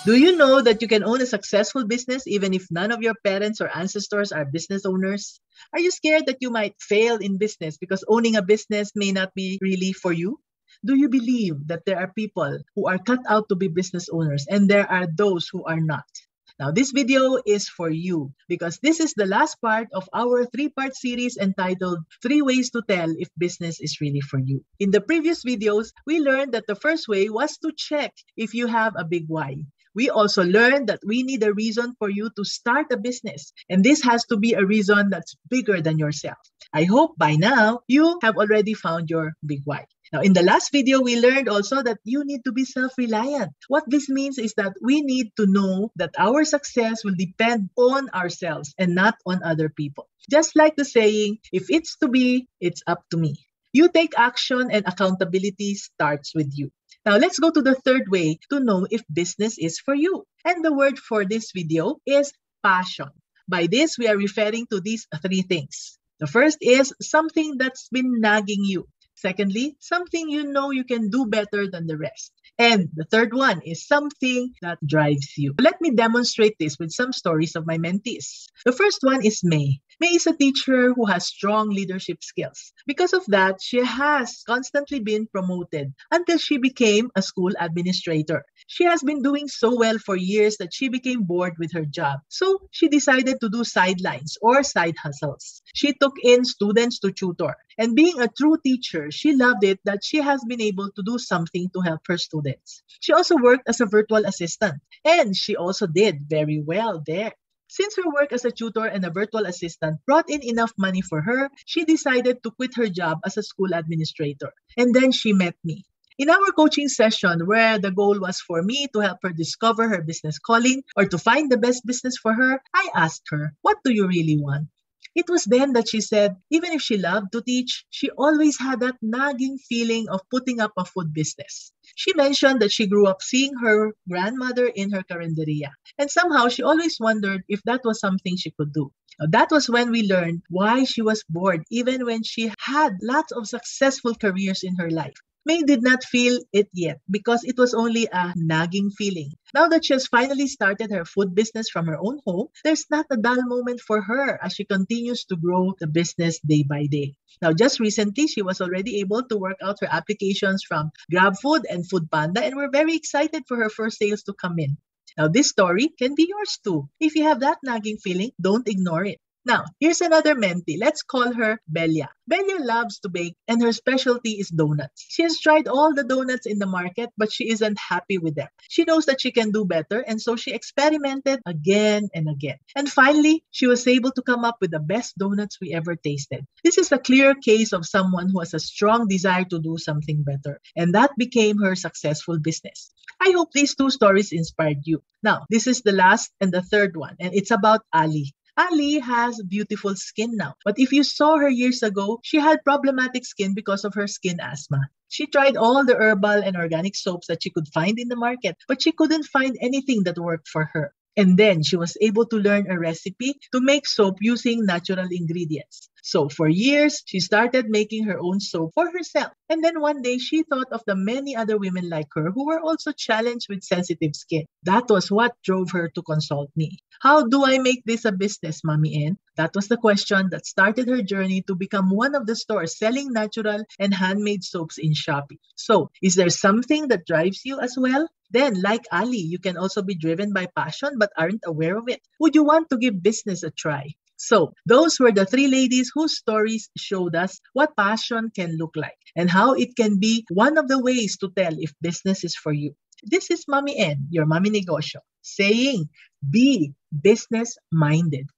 Do you know that you can own a successful business even if none of your parents or ancestors are business owners? Are you scared that you might fail in business because owning a business may not be really for you? Do you believe that there are people who are cut out to be business owners and there are those who are not? Now, this video is for you because this is the last part of our three-part series entitled Three Ways to Tell If Business is Really for You. In the previous videos, we learned that the first way was to check if you have a big why. We also learned that we need a reason for you to start a business, and this has to be a reason that's bigger than yourself. I hope by now you have already found your big why. Now, in the last video, we learned also that you need to be self-reliant. What this means is that we need to know that our success will depend on ourselves and not on other people. Just like the saying, if it's to be, it's up to me. You take action and accountability starts with you. Now, let's go to the third way to know if business is for you. And the word for this video is passion. By this, we are referring to these three things. The first is something that's been nagging you. Secondly, something you know you can do better than the rest. And the third one is something that drives you. Let me demonstrate this with some stories of my mentees. The first one is May. May is a teacher who has strong leadership skills. Because of that, she has constantly been promoted until she became a school administrator. She has been doing so well for years that she became bored with her job. So she decided to do sidelines or side hustles. She took in students to tutor. And being a true teacher, she loved it that she has been able to do something to help her students. She also worked as a virtual assistant, and she also did very well there. Since her work as a tutor and a virtual assistant brought in enough money for her, she decided to quit her job as a school administrator. And then she met me. In our coaching session, where the goal was for me to help her discover her business calling or to find the best business for her, I asked her, "What do you really want?" It was then that she said, even if she loved to teach, she always had that nagging feeling of putting up a food business. She mentioned that she grew up seeing her grandmother in her carinderia, and somehow she always wondered if that was something she could do. Now, that was when we learned why she was bored even when she had lots of successful careers in her life. May did not feel it yet because it was only a nagging feeling. Now that she has finally started her food business from her own home, there's not a dull moment for her as she continues to grow the business day by day. Now, just recently, she was already able to work out her applications from GrabFood and Foodpanda, and we're very excited for her first sales to come in. Now, this story can be yours too. If you have that nagging feeling, don't ignore it. Now, here's another mentee. Let's call her Belia. Belia loves to bake and her specialty is donuts. She has tried all the donuts in the market, but she isn't happy with them. She knows that she can do better, and so she experimented again and again. And finally, she was able to come up with the best donuts we ever tasted. This is a clear case of someone who has a strong desire to do something better, and that became her successful business. I hope these two stories inspired you. Now, this is the last and the third one, and it's about Ali. Ali has beautiful skin now. But if you saw her years ago, she had problematic skin because of her skin asthma. She tried all the herbal and organic soaps that she could find in the market, but she couldn't find anything that worked for her. And then she was able to learn a recipe to make soap using natural ingredients. So for years, she started making her own soap for herself. And then one day, she thought of the many other women like her who were also challenged with sensitive skin. That was what drove her to consult me. How do I make this a business, Mommy N? That was the question that started her journey to become one of the stores selling natural and handmade soaps in Shopee. So, is there something that drives you as well? Then, like Ali, you can also be driven by passion but aren't aware of it. Would you want to give business a try? So, those were the three ladies whose stories showed us what passion can look like and how it can be one of the ways to tell if business is for you. This is Mommy N, your Mommy Negosyo, saying be business minded.